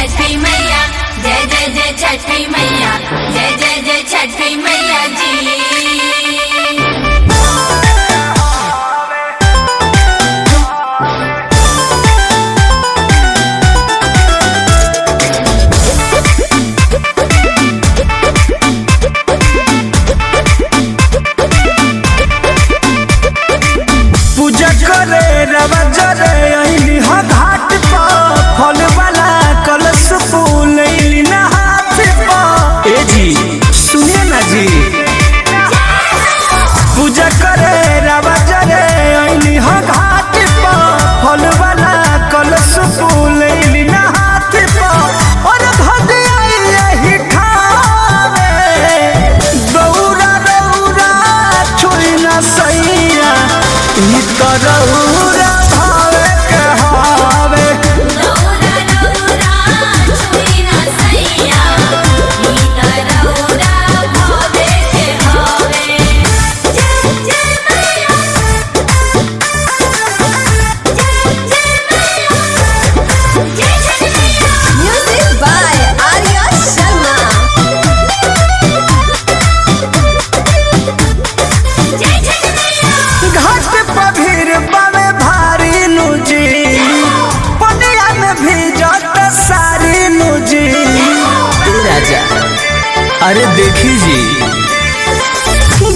छठी मैया, जय जय जय छठी मैया, जय जय जय छठी मैया जी। पूजा करे रवा जरे अइली ह घाट पर, फल वाला कलश फूल अइली ना हाथ पर। ए जी सुनिए ना जी, पूजा करे रवा जरे अइली ह घाट पर, फल वाला कलश फूल अइली ना हाथ पर। और भग आई यही ठावे, दौरा दौरा छुई ना सैया, ई तरौरा भावे के हावे। दौरा दौरा छुई ना सैया, ई तरौरा भावे के हावे। जय जय मैया, जय जय मैया, जय छठी मैया। Music by Arya Sharma. जय छठी मैया। घाट पर भीड़ बावे भारी नुजी, पनिया में भीजत सारी नुजी। राजा अरे देखी जी,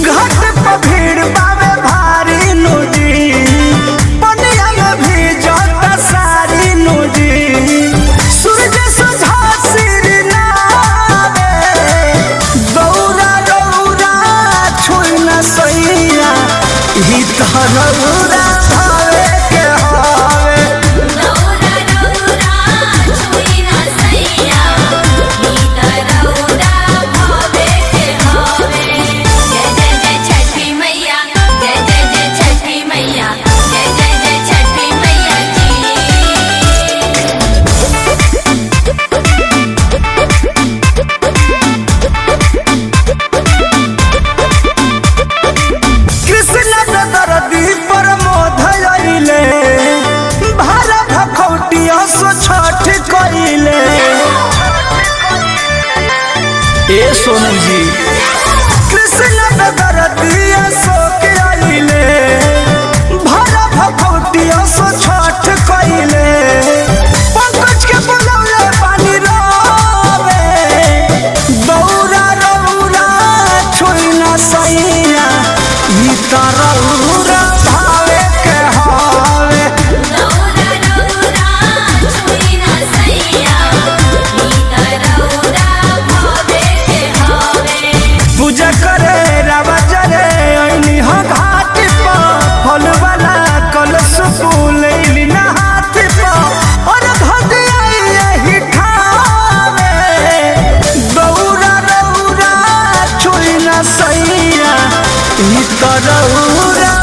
घाट पर भीड़ बावे भारी नुजी, पनिया में भीजत सारी नुजी। सूरज सुझा सिर नावे, दौरा दौरा छुई न सैया, ई तरौरा भावे के हावे। दौरा दौरा छुई ना सैया, ई तरौरा भावे के हावे। जय जय जय छठी मैया, जय जय जय छठी मैया, जय जय जय छठी मैया जी। कृष्ण दरदी पर मोधइले, भार भखौटिया सो छठ कइले। ए सोनू जी, कृष्ण दरदिया सो के आइले, भार भखौटिया सो छठ कइले। पंकज के बुलौले पानी रोवे, दौरा दौरा छुई ना सैया, ई तरौरा भावे के हावे। दौरा दौरा छुई ना सैया, ई तरौरा भावे के हावे। पूजा करे रवा जरे अइली ह घाट पर, फल वाला कलश फूल अइली ना हाथ पर। और भग आई यही ठावे, दौरा दौरा छुई ना सैया, ई तरौरा